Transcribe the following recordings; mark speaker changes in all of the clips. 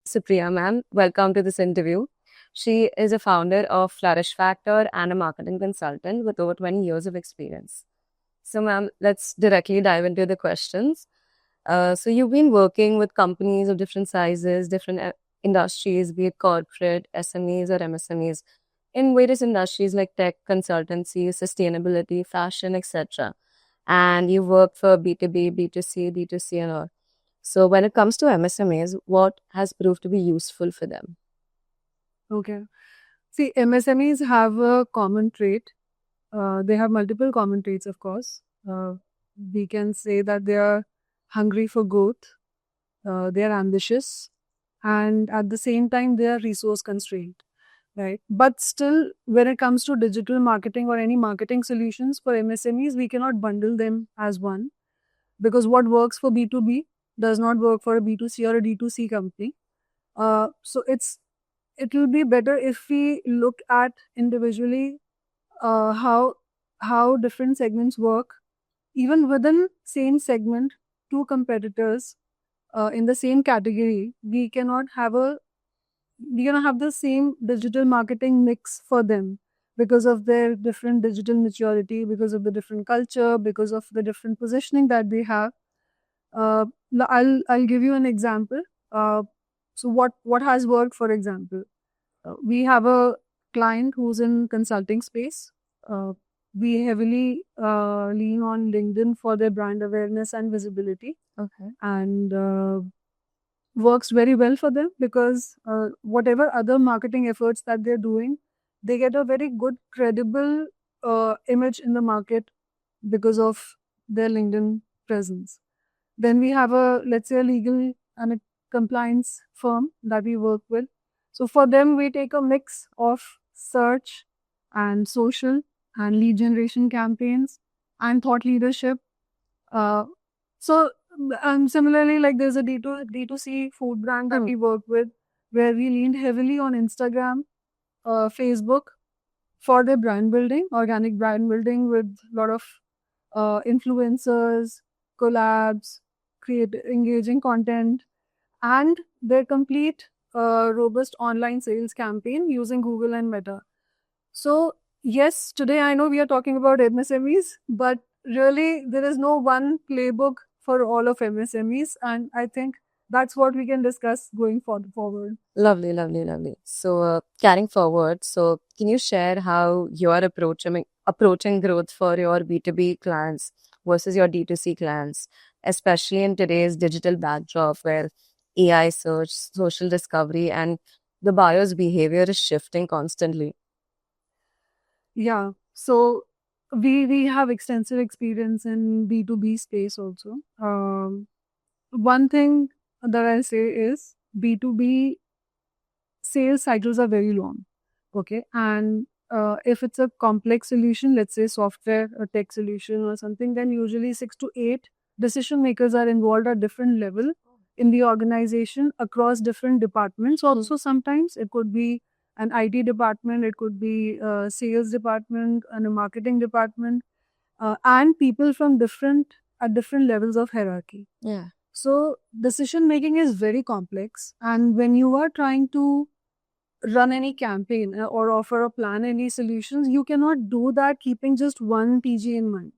Speaker 1: Supriya ma'am. Welcome to this interview. She is a founder of Flourish Factor and a marketing consultant with over 20 years of experience. So, ma'am, let's directly dive into the questions. So, you've been working with companies of different sizes, different industries, be it corporate, SMEs, or MSMEs, in various industries like tech, consultancy, sustainability, fashion, etc. And you work for B2B, B2C, D2C, and all. So, when it comes to MSMEs, what has proved to be useful for them?
Speaker 2: Okay. See, MSMEs have a common trait. They have multiple common traits, of course. We can say that they are hungry for growth, they are ambitious, and at the same time, they are resource constrained, right? But still, when it comes to digital marketing or any marketing solutions for MSMEs, we cannot bundle them as one because what works for B2B does not work for a B2C or a D2C company. So it will be better if we look at individually uh, how how different segments work. Even within same segment, two competitors in the same category, we cannot have the same digital marketing mix for them because of their different digital maturity, because of the different culture, because of the different positioning that they have. Uh, I'll give you an example. So what has worked, for example, we have a client who's in consulting space. Uh, we heavily lean on LinkedIn for their brand awareness and visibility,
Speaker 1: Okay.
Speaker 2: and works very well for them because whatever other marketing efforts that they're doing, they get a very good, credible image in the market because of their LinkedIn presence. Then we have let's say, a legal and a compliance firm that we work with. So for them, we take a mix of search and social and lead generation campaigns and thought leadership. Uh, so similarly, like there's a D2C food brand that we work with where we leaned heavily on Instagram, Facebook for their brand building, organic brand building with a lot of influencers, collabs, create engaging content, and their complete robust online sales campaign using Google and Meta. So, yes, today I know we are talking about MSMEs, but really there is no one playbook for all of MSMEs, and I think that's what we can discuss going forward.
Speaker 1: Lovely, lovely, lovely. So, carrying forward, so can you share how you are approaching growth for your B2B clients versus your D2C clients, especially in today's digital backdrop where AI search, social discovery, and the buyer's behavior is shifting constantly?
Speaker 2: Yeah. So we have extensive experience in B2B space also. One thing that I'll say is B2B sales cycles are very long. Okay. And if it's a complex solution, let's say software or tech solution or something, then usually 6 to 8 decision makers are involved at different level in the organization across different departments. Also, sometimes it could be an IT department, it could be a sales department and a marketing department, and people from different levels of hierarchy.
Speaker 1: Yeah.
Speaker 2: So decision making is very complex, and when you are trying to run any campaign or offer or plan any solutions, you cannot do that keeping just one TG in mind.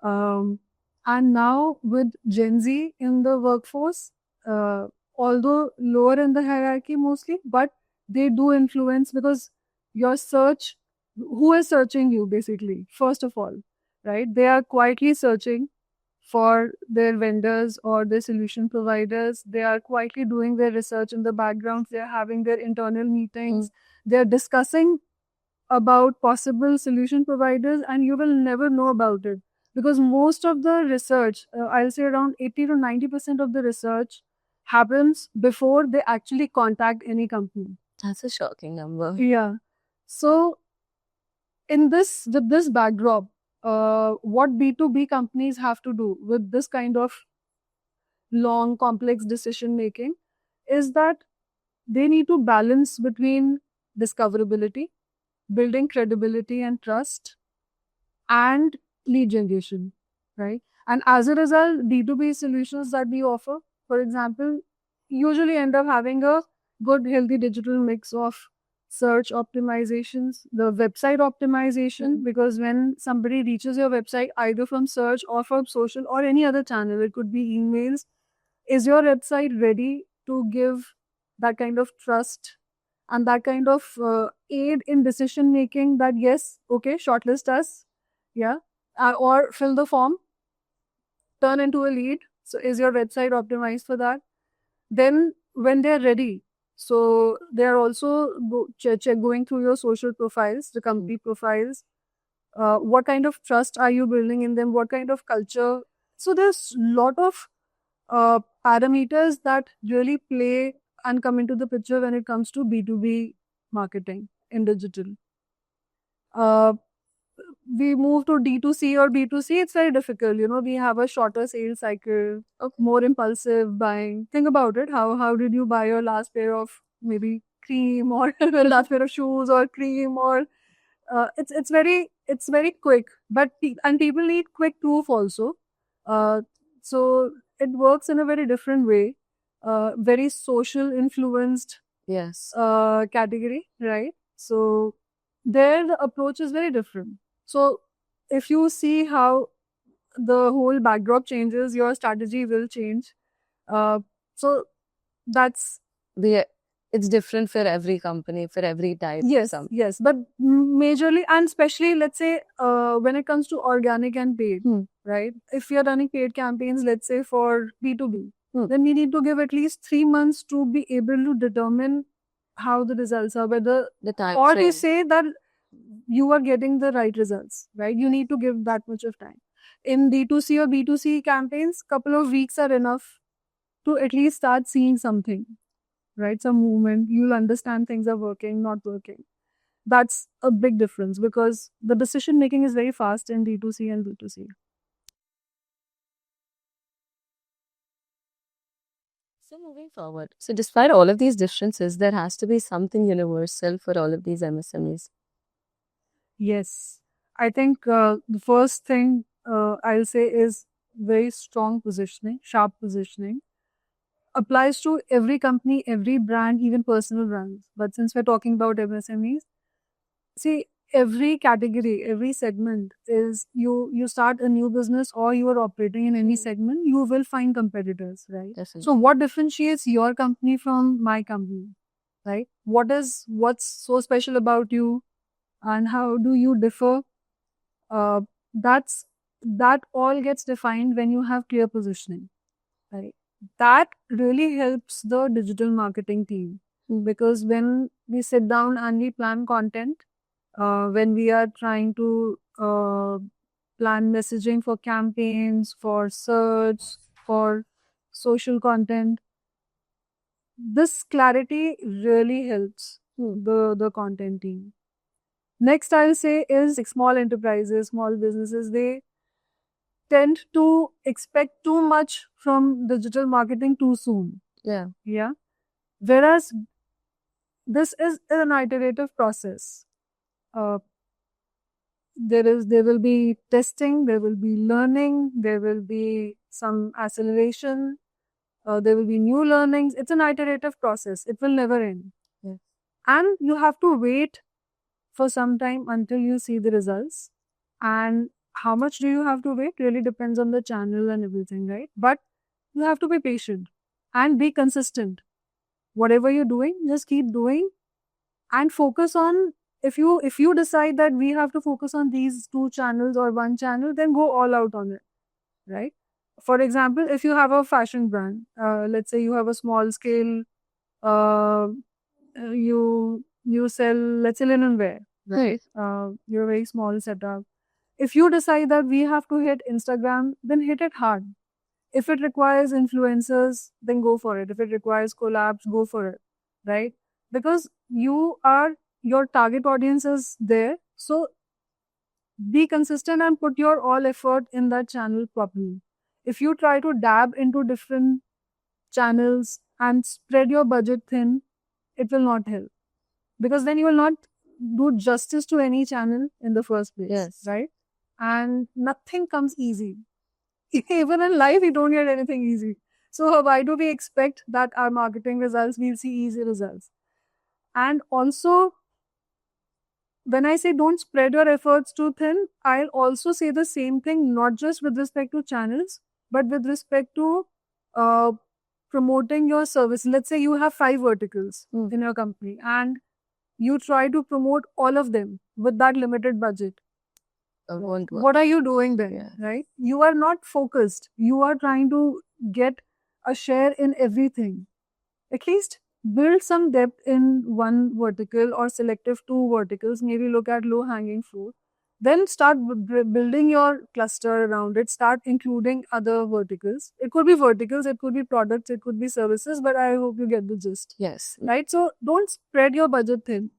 Speaker 2: Um, and now with Gen Z in the workforce, uh, although lower in the hierarchy mostly, but they do influence because your search, who is searching you basically, first of all, right? They are quietly searching for their vendors or their solution providers. They are quietly doing their research in the background. They are having their internal meetings. They are discussing about possible solution providers, and you will never know about it because most of the research, I'll say around 80 to 90% of the research happens before they actually contact any company.
Speaker 1: That's a shocking number.
Speaker 2: Yeah. So in this with this backdrop, what B2B companies have to do with this kind of long complex decision making is that they need to balance between discoverability, building credibility and trust, and lead generation, right? And as a result, B2B solutions that we offer, for example, usually end up having a good, healthy digital mix of search optimizations, the website optimization, because when somebody reaches your website either from search or from social or any other channel, it could be emails, is your website ready to give that kind of trust and that kind of aid in decision making that yes, okay, shortlist us, yeah, or fill the form, turn into a lead. So is your website optimized for that? Then when they're ready, so they're also going through your social profiles, the company profiles. What kind of trust are you building in them? What kind of culture? So there's a lot of parameters that really play and come into the picture when it comes to B2B marketing in digital. We move to D2C or B2C, it's very difficult. We have a shorter sales cycle, more impulsive buying. Think about it. How did you buy your last pair of maybe cream or last pair of shoes or cream or it's very quick. But and people need quick proof also. So it works in a very different way. Very social influenced
Speaker 1: Yes.
Speaker 2: category, right? So there the approach is very different. So if you see how the whole backdrop changes, your strategy will change. So that's
Speaker 1: It's different for every company, for every type.
Speaker 2: yes, but majorly and especially let's say when it comes to organic and paid, right? If you're running paid campaigns, let's say for B2B, then we need to give at least 3 months to be able to determine how the results are, whether
Speaker 1: The time
Speaker 2: or
Speaker 1: frame.
Speaker 2: they say that you are getting the right results, right? You need to give that much of time. In D2C or B2C campaigns, couple of weeks are enough to at least start seeing something, right? Some movement. You'll understand things are working, not working. That's a big difference because the decision making is very fast in D2C and B2C.
Speaker 1: So moving forward, so despite all of these differences, there has to be something universal for all of these MSMEs.
Speaker 2: Yes. I think the first thing I'll say is very strong positioning, sharp positioning. Applies to every company, every brand, even personal brands. But since we're talking about MSMEs, see, every category, every segment is you start a new business or you are operating in any segment, you will find competitors, right?
Speaker 1: Definitely.
Speaker 2: So what differentiates your company from my company, right? What's so special about you and how do you differ? That all gets defined when you have clear positioning, right? That really helps the digital marketing team because when we sit down and we plan content, when we are trying to plan messaging for campaigns, for search, for social content, this clarity really helps the content team. Next, I'll say is like small enterprises, small businesses, they tend to expect too much from digital marketing too soon.
Speaker 1: Yeah.
Speaker 2: Yeah. Whereas this is an iterative process. There will be testing, there will be learning, there will be some acceleration, there will be new learnings. It's an iterative process. It will never end.
Speaker 1: Yeah.
Speaker 2: And you have to wait for some time until you see the results. And how much do you have to wait really depends on the channel and everything, right? But you have to be patient and be consistent. Whatever you're doing, just keep doing and focus on if you decide that we have to focus on these 2 channels or 1 channel, then go all out on it, right? For example, if you have a fashion brand, let's say you have a small scale, uh, you sell, let's say, linen wear,
Speaker 1: Right.
Speaker 2: you're a very small setup. If you decide that we have to hit Instagram, then hit it hard. If it requires influencers, then go for it. If it requires collabs, go for it, right? Because your target audience is there. So be consistent and put your all effort in that channel properly. If you try to dab into different channels and spread your budget thin, it will not help. Because then you will not do justice to any channel in the first place,
Speaker 1: Yes.
Speaker 2: right? And nothing comes easy. Even in life, you don't get anything easy. So why do we expect that our marketing results, we'll see easy results? And also, when I say don't spread your efforts too thin, I'll also say the same thing, not just with respect to channels, but with respect to uh, promoting your service. Let's say you have 5 verticals in your company and you try to promote all of them with that limited budget.
Speaker 1: Won't work.
Speaker 2: What are you doing then?
Speaker 1: Yeah.
Speaker 2: Right? You are not focused. You are trying to get a share in everything. At least build some depth in one vertical or selective 2 verticals. Maybe look at low hanging fruit. Then start building your cluster around it. Start including other verticals. It could be verticals, it could be products, it could be services, but I hope you get the gist.
Speaker 1: Yes.
Speaker 2: Right? So don't spread your budget thin.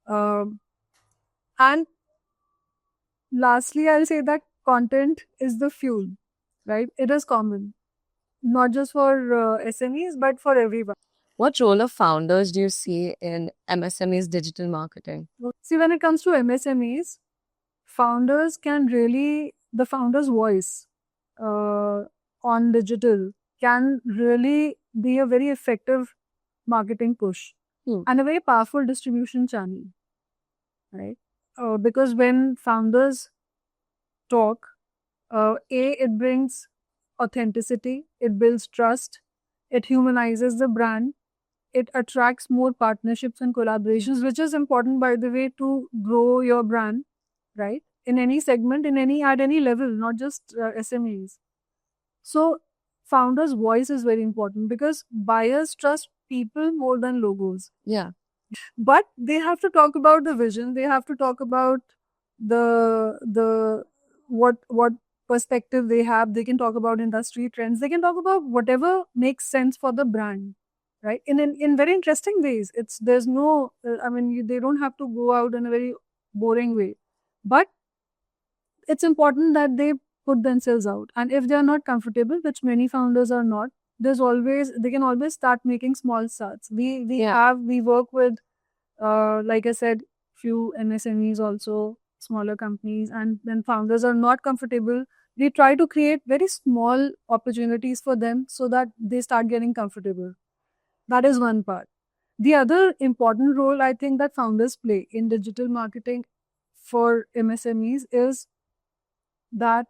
Speaker 2: And lastly, I'll say that content is the fuel, right? It is common, not just for SMEs, but for everyone.
Speaker 1: What role of founders do you see in MSME's digital marketing?
Speaker 2: See, when it comes to MSMEs, founders can really, the founder's voice on digital can really be a very effective marketing push and a very powerful distribution channel, right? Because when founders talk, it brings authenticity, it builds trust, it humanizes the brand, it attracts more partnerships and collaborations, which is important, by the way, to grow your brand, right? In any segment, at any level, not just SMEs. So, founders' voice is very important because buyers trust people more than logos.
Speaker 1: Yeah.
Speaker 2: But they have to talk about the vision. They have to talk about the what perspective they have. They can talk about industry trends. They can talk about whatever makes sense for the brand, right? In very interesting ways. There's no they don't have to go out in a very boring way, but it's important that they put themselves out. And if they are not comfortable, which many founders are not, they can always start making small starts. We work with like I said, few MSMEs also, smaller companies, and when founders are not comfortable, we try to create very small opportunities for them so that they start getting comfortable. That is one part. The other important role I think that founders play in digital marketing for MSMEs is that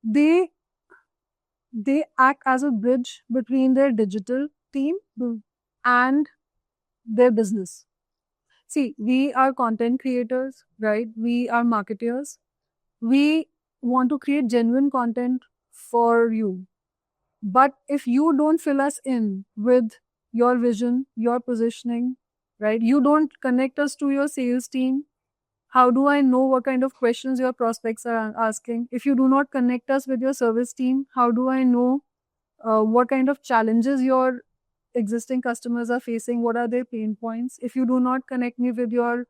Speaker 2: they act as a bridge between their digital team and their business. See, we are content creators, right? We are marketers. We want to create genuine content for you. But if you don't fill us in with your vision, your positioning, right? You don't connect us to your sales team. How do I know what kind of questions your prospects are asking? If you do not connect us with your service team, how do I know what kind of challenges your existing customers are facing? What are their pain points? If you do not connect me with your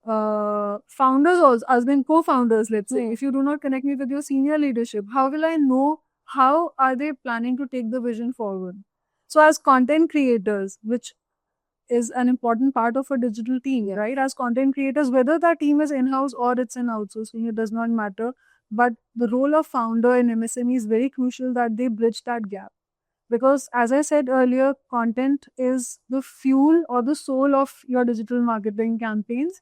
Speaker 2: founders, also as in co-founders, let's say, if you do not connect me with your senior leadership, how will I know how are they planning to take the vision forward? So as content creators, which is an important part of a digital team, right? As content creators, whether that team is in-house or it's in outsourcing, it does not matter. But the role of founder in MSME is very crucial that they bridge that gap. Because as I said earlier, content is the fuel or the soul of your digital marketing campaigns.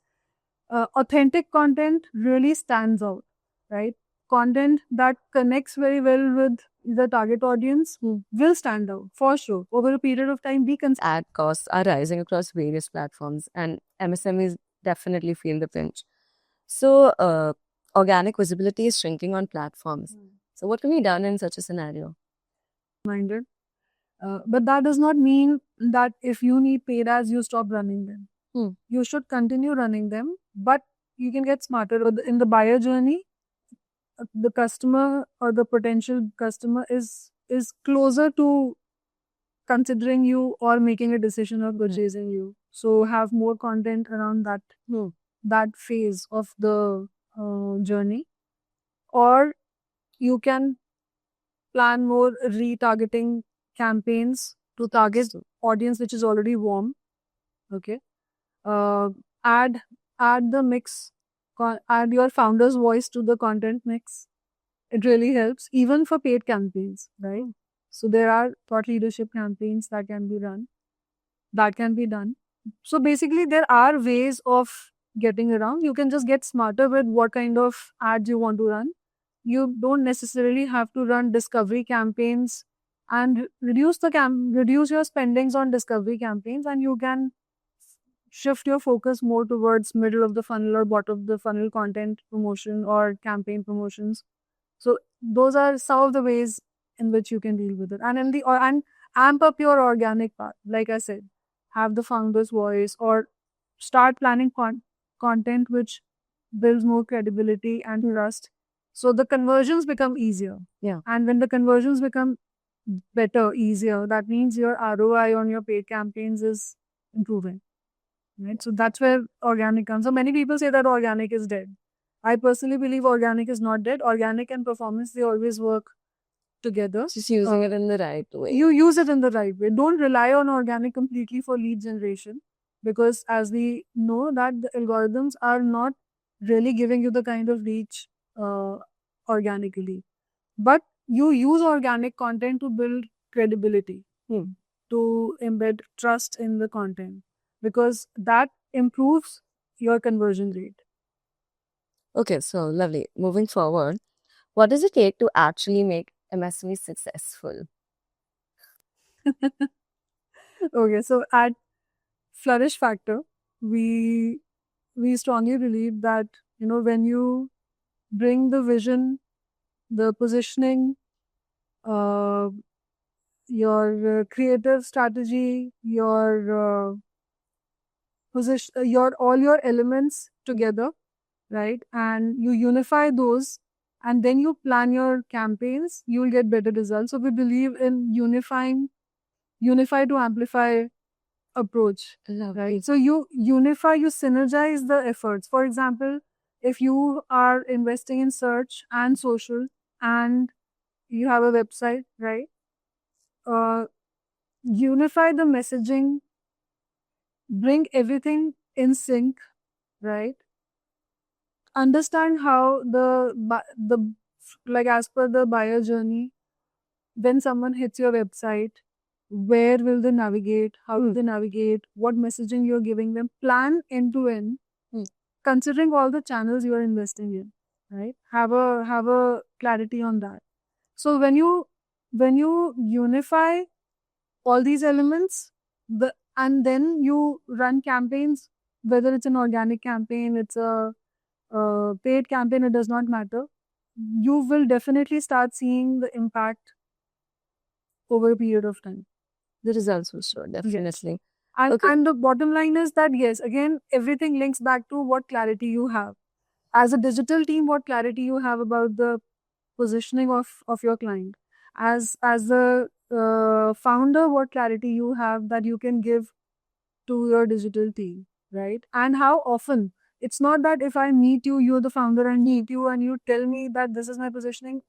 Speaker 2: Authentic content really stands out, right? Content that connects very well with the target audience will stand out for sure. Over a period of time,
Speaker 1: ad costs are rising across various platforms, and MSMEs definitely feel the pinch. So, organic visibility is shrinking on platforms. So, what can be done in such a scenario?
Speaker 2: Minded. But that does not mean that if you need paid ads, you stop running them. You should continue running them, but you can get smarter. In the buyer journey, the customer or the potential customer is closer to considering you or making a decision of purchasing you. So have more content around that phase of the journey, or you can plan more retargeting campaigns to target audience which is already warm. Okay, add the mix, add your founder's voice to the content mix. It really helps even for paid campaigns, right? So there are thought leadership campaigns that can be run, that can be done. So basically, there are ways of getting around. You can just get smarter with what kind of ads you want to run. You don't necessarily have to run discovery campaigns and reduce your spendings on discovery campaigns, and you can shift your focus more towards middle of the funnel or bottom of the funnel content promotion or campaign promotions. So those are some of the ways in which you can deal with it. And amp up your organic part. Like I said, have the founder's voice or start planning content which builds more credibility and trust. So the conversions become easier.
Speaker 1: Yeah.
Speaker 2: And when the conversions become better, easier, that means your ROI on your paid campaigns is improving. Right. So that's where organic comes. So many people say that organic is dead. I personally believe organic is not dead. Organic and performance, they always work together.
Speaker 1: Just using it in the right way.
Speaker 2: You use it in the right way. Don't rely on organic completely for lead generation, because as we know that the algorithms are not really giving you the kind of reach organically. But you use organic content to build credibility, to embed trust in the content, because that improves your conversion rate.
Speaker 1: Okay, so lovely. Moving forward, what does it take to actually make MSME successful?
Speaker 2: Okay, so at Flourish Factor, we strongly believe that, you know, when you bring the vision, the positioning, uh, your creative strategy, your position, your all your elements together, right? And you unify those, and then you plan your campaigns, you will get better results. So we believe in unify to amplify approach. Right. So you unify, you synergize the efforts. For example, if you are investing in search and social and you have a website, right? Unify the messaging, bring everything in sync, right? Understand how the like as per the buyer journey, when someone hits your website, where will they navigate, how will they navigate, what messaging you're giving them, plan end to end, considering all the channels you are investing in, right? Have a clarity on that. So when you unify all these elements, and then you run campaigns, whether it's an organic campaign, it's a paid campaign, it does not matter. You will definitely start seeing the impact over a period of time.
Speaker 1: The results will show, definitely.
Speaker 2: And the bottom line is that, yes, again, everything links back to what clarity you have. As a digital team, what clarity you have about the positioning of your client. As a founder, what clarity you have that you can give to your digital team, right? And how often. It's not that if I meet you, you're the founder, and meet you and you tell me that this is my positioning,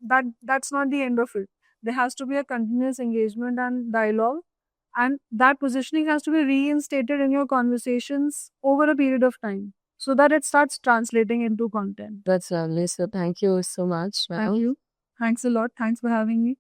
Speaker 2: that's not the end of it. There has to be a continuous engagement and dialogue, and that positioning has to be reinstated in your conversations over a period of time so that it starts translating into content.
Speaker 1: That's lovely. So thank you so much.
Speaker 2: Thank you. Thanks a lot. Thanks for having me.